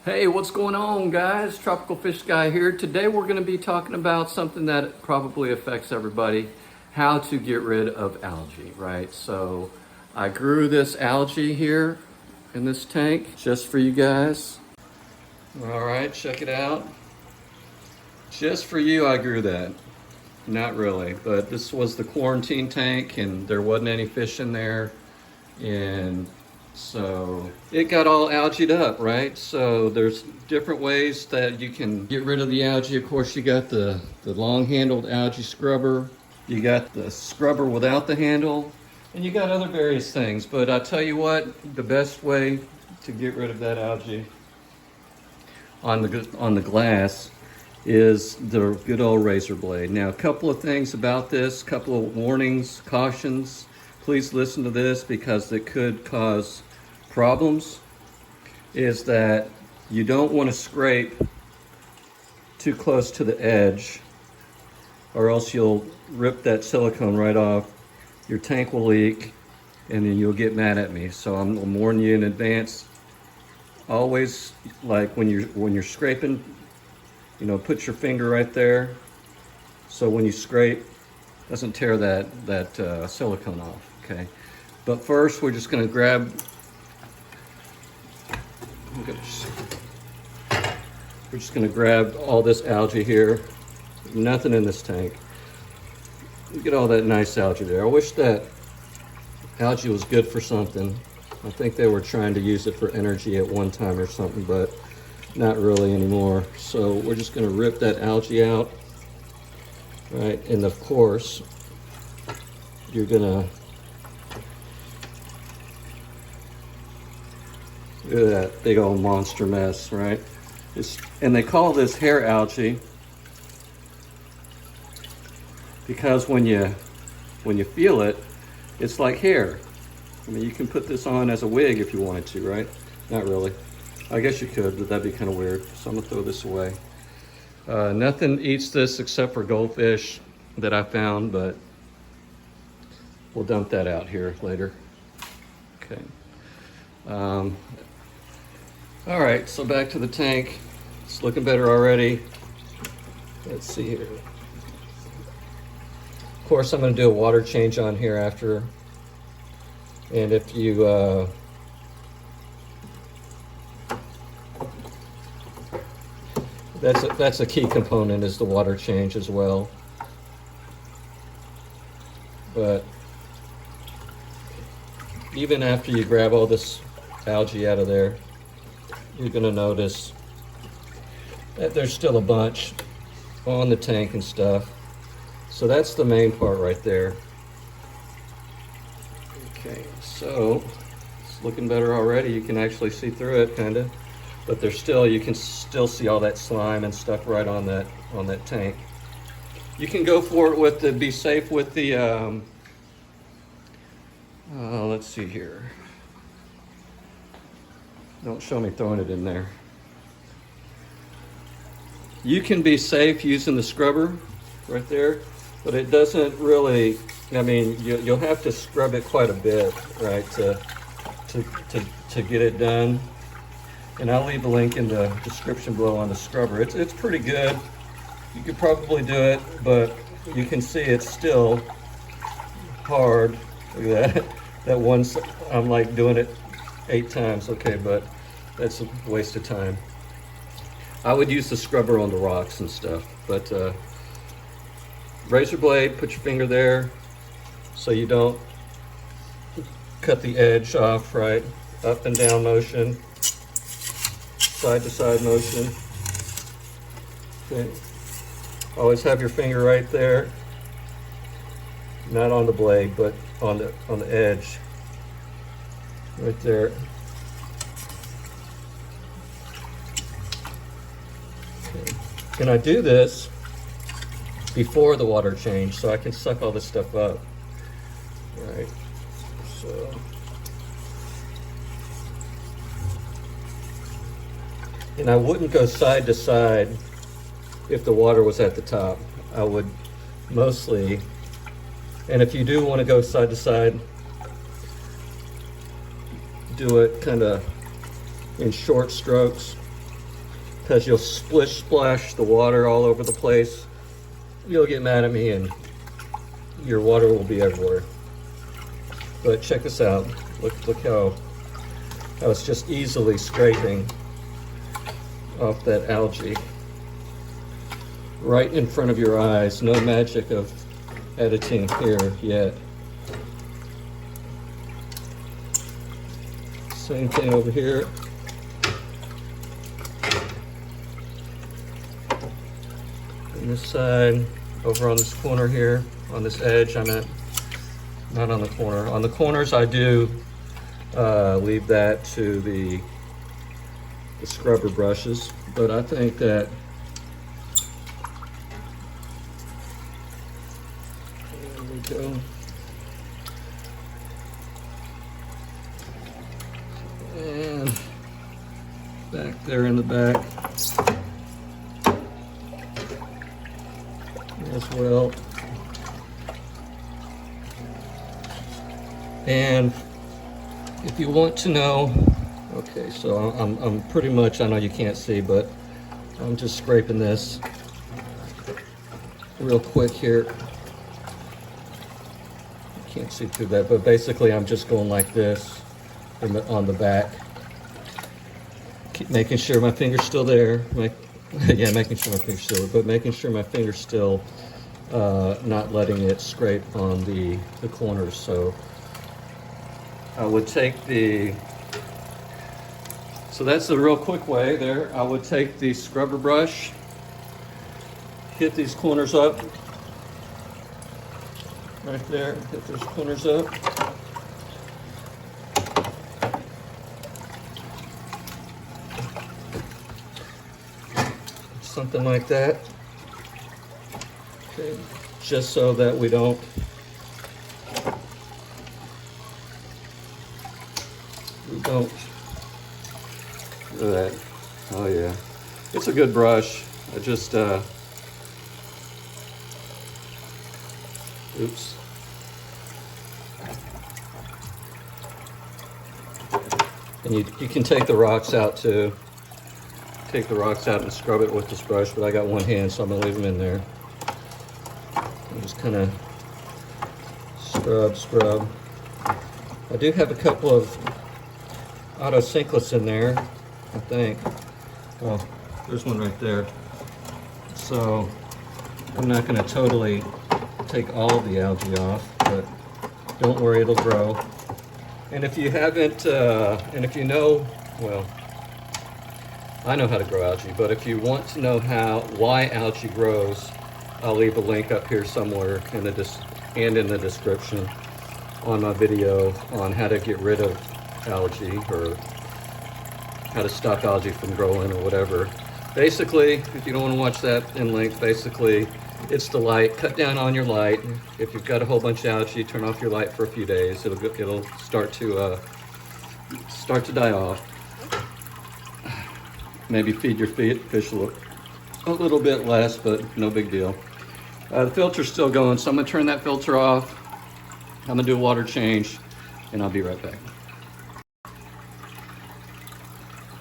Hey, what's going on, guys? Tropical Fish Guy here. Today we're going to be talking about something that probably affects everybody, how to get rid of algae, right? So I grew this algae here in this tank just for you guys. All right, check it out. Just for you, I grew that. Not really, but this was the quarantine tank and there wasn't any fish in there. And so it got all algaed up, right? So there's different ways that you can get rid of the algae. Of course, you got the long-handled algae scrubber. You got the scrubber without the handle. And you got other various things. But I tell you what, the best way to get rid of that algae on the glass is the good old razor blade. Now, a couple of things about this, couple of warnings, cautions. Please listen to this because it could cause problems. Is that you don't want to scrape too close to the edge or else you'll rip that silicone right off. Your tank will leak and then you'll get mad at me. So I'm warning you in advance. Always, like when you're scraping, you know, put your finger right there so when you scrape, it doesn't tear that silicone off, okay? But first, we're just gonna grab, we're just gonna grab all this algae here. Nothing in this tank. Look at all that nice algae there. I wish that algae was good for something. I think they were trying to use it for energy at one time or something, but not really anymore. So we're just gonna rip that algae out, right? And of course, you're gonna, look at that big old monster mess, right? And they call this hair algae because when you feel it, it's like hair. I mean, you can put this on as a wig if you wanted to, right? Not really. I guess you could, but that'd be kind of weird. So I'm gonna throw this away. Nothing eats this except for goldfish that I found, but we'll dump that out here later. Okay. All right, so back to the tank. It's looking better already. Let's see here. Of course, I'm gonna do a water change on here after. And if you, that's a key component is the water change as well. But even after you grab all this algae out of there, you're gonna notice that there's still a bunch on the tank and stuff. So that's the main part right there. Okay, so it's looking better already. You can actually see through it, kinda. But there's still, you can still see all that slime and stuff right on that tank. You can go for it with the, be safe with the, let's see here. Don't show me throwing it in there. You can be safe using the scrubber right there, but it doesn't really, I mean, you'll have to scrub it quite a bit, right, to get it done. And I'll leave a link in the description below on the scrubber. It's pretty good. You could probably do it, but you can see it's still hard. Look at that. That one, I'm like doing it 8 times. Okay, but that's a waste of time. I would use the scrubber on the rocks and stuff, but razor blade, put your finger there so you don't cut the edge off, right? Up and down motion. Side to side motion. Okay. Always have your finger right there. Not on the blade, but on the edge. Right there. Okay. And I do this before the water change so I can suck all this stuff up. Right. So and I wouldn't go side to side if the water was at the top. I would mostly, and if you do want to go side to side, do it kind of in short strokes. because you'll splash the water all over the place. You'll get mad at me and your water will be everywhere. But check this out. Look how it's just easily scraping off that algae right in front of your eyes. No magic of editing here yet. Same thing over here. On this side, over on this corner here, on this edge, I meant, not on the corner. On the corners, I do leave that to the scrubber brushes, but I think that there we go. And back there in the back as well. And if you want to know, okay, so I'm pretty much, I know you can't see, but I'm just scraping this real quick here. You can't see through that, but basically I'm just going like this on the back. Keep making sure my finger's still there. Yeah, making sure my finger's still there, but making sure my finger's still not letting it scrape on the corners. So I would take so that's the real quick way there. I would take the scrubber brush, hit these corners up, right there, hit those corners up. Something like that. Okay, just so that we don't look at that. Oh yeah, it's a good brush. I just oops. And you can take the rocks out too. Take the rocks out and scrub it with this brush, but I got one hand, so I'm gonna leave them in there. And just kind of scrub. I do have a couple of auto sinklets in there, I think. Oh, there's one right there. So I'm not gonna totally take all of the algae off, but don't worry, it'll grow. And if you haven't, and if you know, well, I know how to grow algae, but if you want to know why algae grows, I'll leave a link up here somewhere in the description on my video on how to get rid of algae or how to stop algae from growing or whatever. Basically, if you don't want to watch that in length, basically it's the light. Cut down on your light. If you've got a whole bunch of algae, turn off your light for a few days. It'll start to die off. Maybe feed your fish a little bit less, but no big deal. The filter's still going, so I'm gonna turn that filter off. I'm gonna do a water change, and I'll be right back.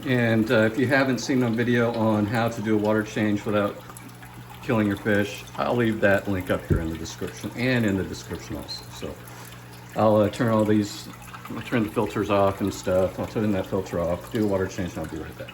And if you haven't seen a video on how to do a water change without killing your fish, I'll leave that link up here in the description and in the description also. So I'll turn the filters off and stuff. I'll turn that filter off, do a water change, and I'll be right back.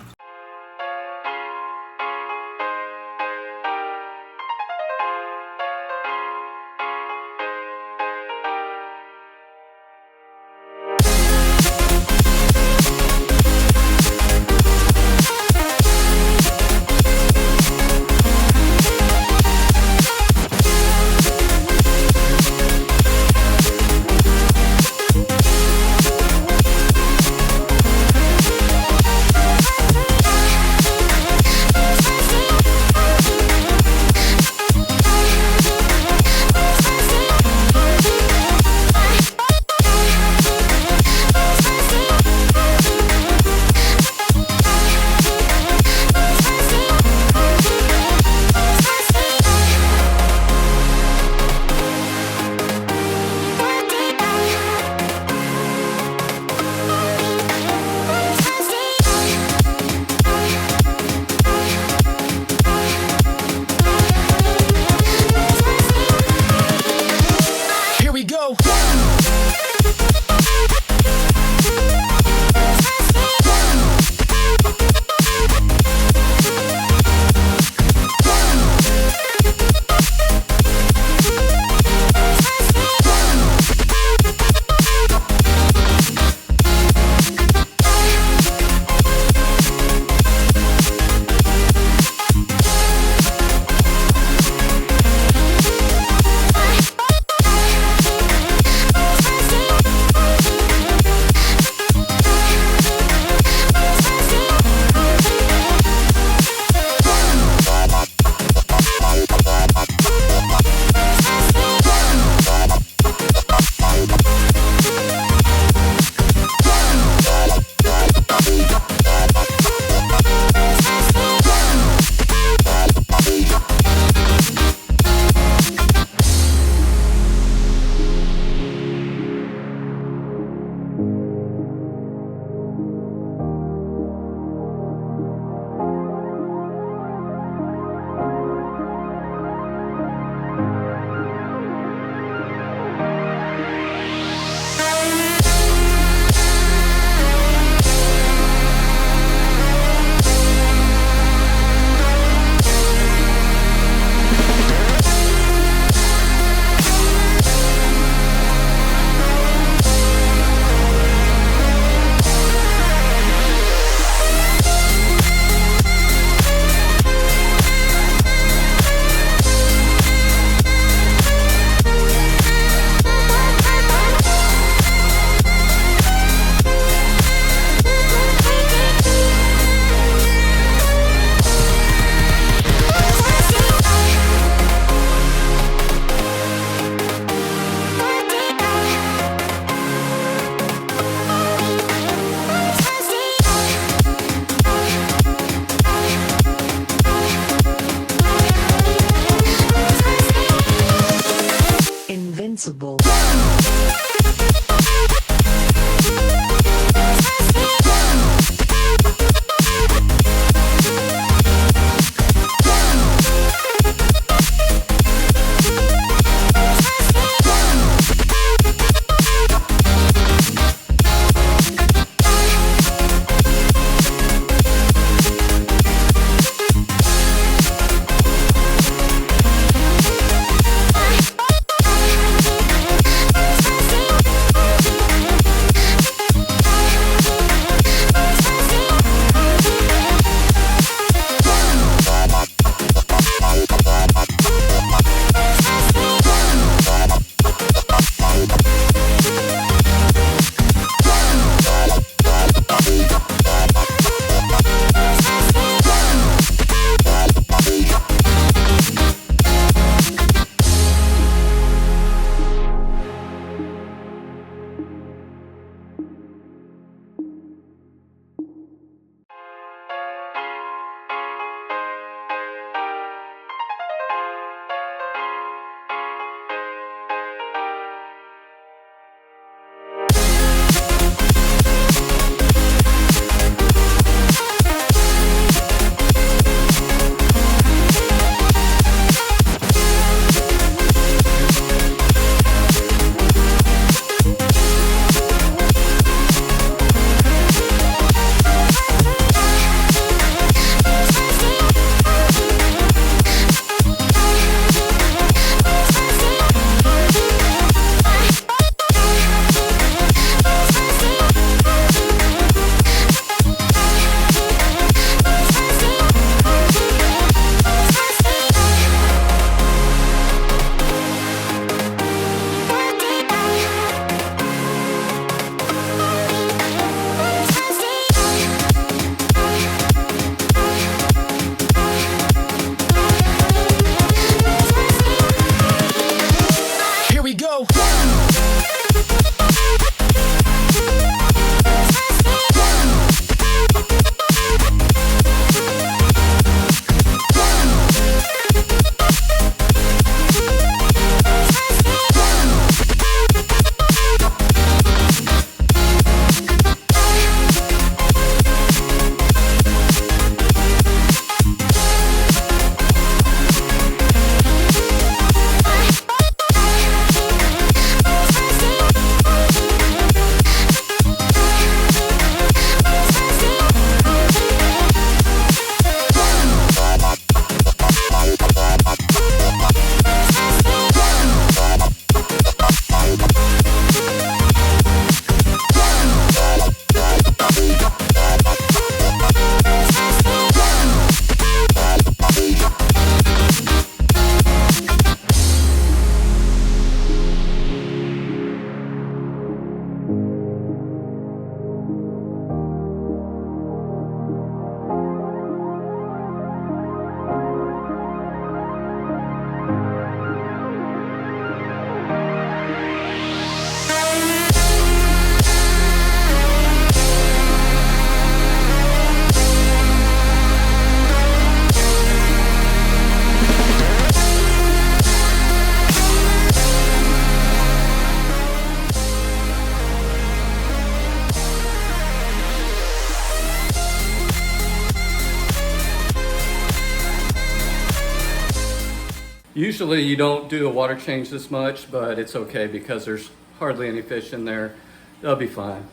Usually you don't do a water change this much, but it's okay because there's hardly any fish in there. They'll be fine.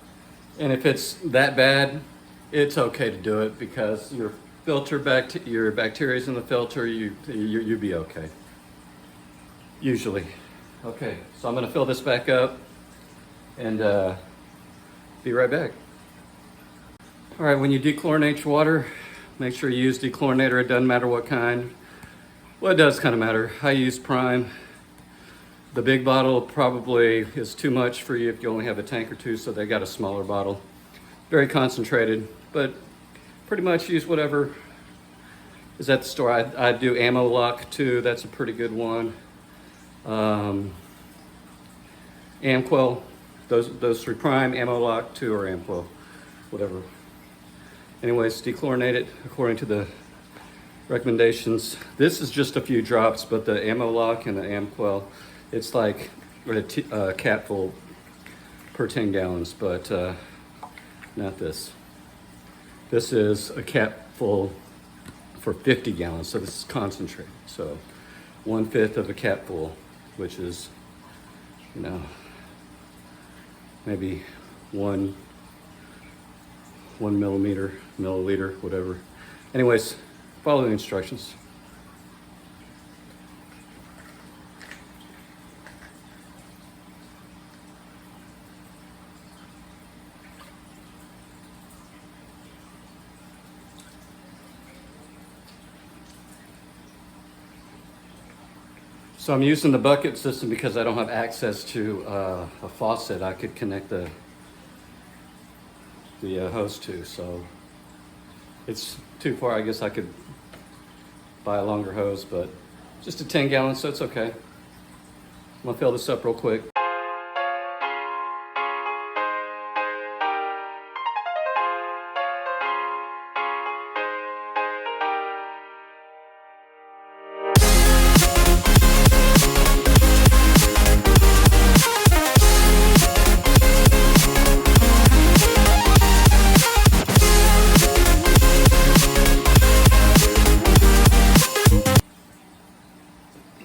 And if it's that bad, it's okay to do it because your your bacteria's in the filter, you'll be okay. Usually. Okay, so I'm gonna fill this back up and be right back. All right, when you dechlorinate your water, make sure you use dechlorinator. It doesn't matter what kind. Well, it does kind of matter. I use Prime. The big bottle probably is too much for you if you only have a tank or two, so they got a smaller bottle. Very concentrated, but pretty much use whatever is at the store. I do Ammo Lock too. That's a pretty good one. Amquel, those three, Prime, Ammo Lock 2, or Amquel, whatever. Anyways, dechlorinate it according to the recommendations. This is just a few drops, but the Ammo Lock and the Amquel, it's like a capful per 10 gallons, but not this. This is a capful for 50 gallons, so this is concentrated. So 1/5 of a capful, which is, you know, maybe one milliliter, whatever. Anyways, follow the instructions. So I'm using the bucket system because I don't have access to a faucet I could connect the hose to. So it's too far. I guess I could buy a longer hose, but just a 10 gallon, so it's okay. I'm gonna fill this up real quick.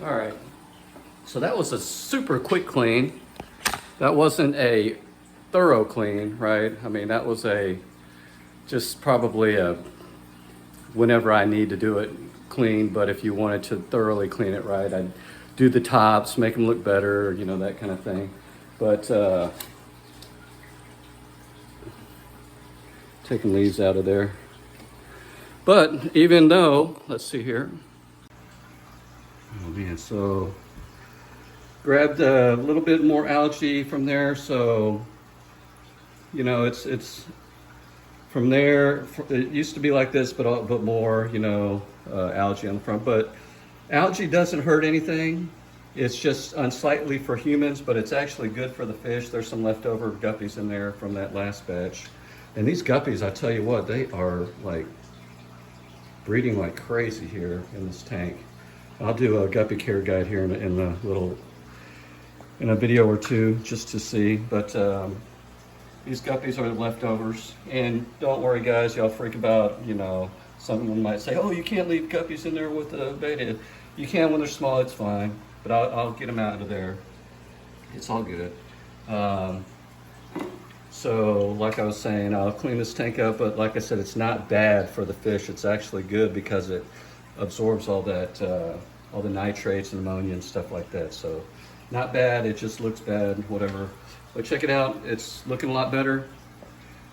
All right, so that was a super quick clean. That wasn't a thorough clean, right? I mean, that was just probably a whenever I need to do it clean, but if you wanted to thoroughly clean it right, I'd do the tops, make them look better, you know, that kind of thing. But taking leaves out of there. But even though, let's see here. Oh man, so grabbed a little bit more algae from there. So, you know, it's from there. It used to be like this, but more, you know, algae on the front. But algae doesn't hurt anything. It's just unsightly for humans, but it's actually good for the fish. There's some leftover guppies in there from that last batch. And these guppies, I tell you what, they are like breeding like crazy here in this tank. I'll do a guppy care guide here in a video or two just to see, but these guppies are the leftovers. And don't worry guys, y'all freak about, you know, someone might say, oh, you can't leave guppies in there with the beta. You can when they're small, it's fine, but I'll get them out of there. It's all good. So like I was saying, I'll clean this tank up, but like I said, it's not bad for the fish. It's actually good because it absorbs all that, all the nitrates and ammonia and stuff like that. So not bad, it just looks bad, whatever. But check it out, it's looking a lot better.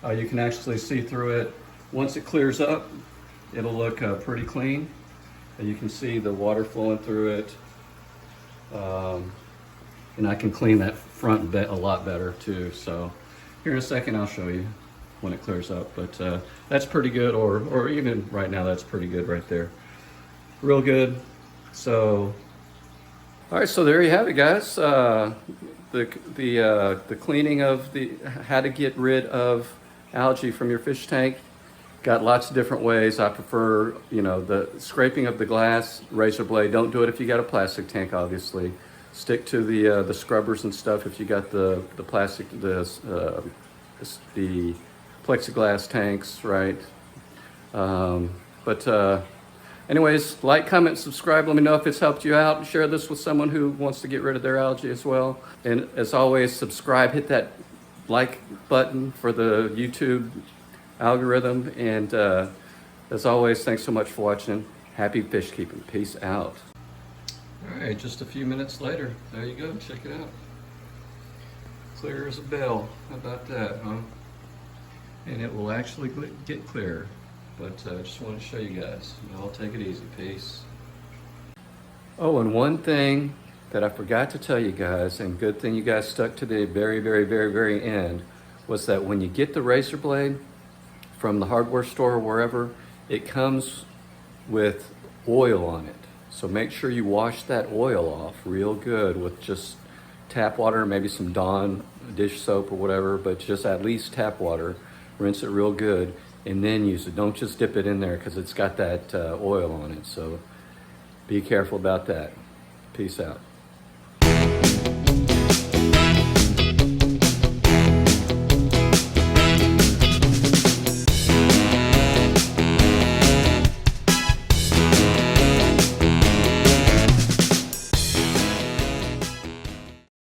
You can actually see through it. Once it clears up, it'll look pretty clean. And you can see the water flowing through it. And I can clean that front bit a lot better too. So here in a second, I'll show you when it clears up. But that's pretty good, or even right now, that's pretty good right there. Real good. So, all right, so there you have it, guys. The cleaning of how to get rid of algae from your fish tank. Got lots of different ways. I prefer, you know, the scraping of the glass, razor blade. Don't do it if you got a plastic tank, obviously. Stick to the scrubbers and stuff if you got the plastic, the plexiglass tanks, right? Anyways, like, comment, subscribe. Let me know if it's helped you out. Share this with someone who wants to get rid of their algae as well. And as always, subscribe, hit that like button for the YouTube algorithm. And as always, thanks so much for watching. Happy fish keeping. Peace out. All right, just a few minutes later. There you go. Check it out. Clear as a bell. How about that, huh? And it will actually get clearer. But I just want to show you guys. Y'all take it easy. Peace. Oh, and one thing that I forgot to tell you guys, and good thing you guys stuck to the very end, was that when you get the razor blade from the hardware store or wherever, it comes with oil on it. So make sure you wash that oil off real good with just tap water, maybe some Dawn dish soap or whatever, but just at least tap water. Rinse it real good and then use it. Don't just dip it in there because it's got that oil on it. So be careful about that. Peace out.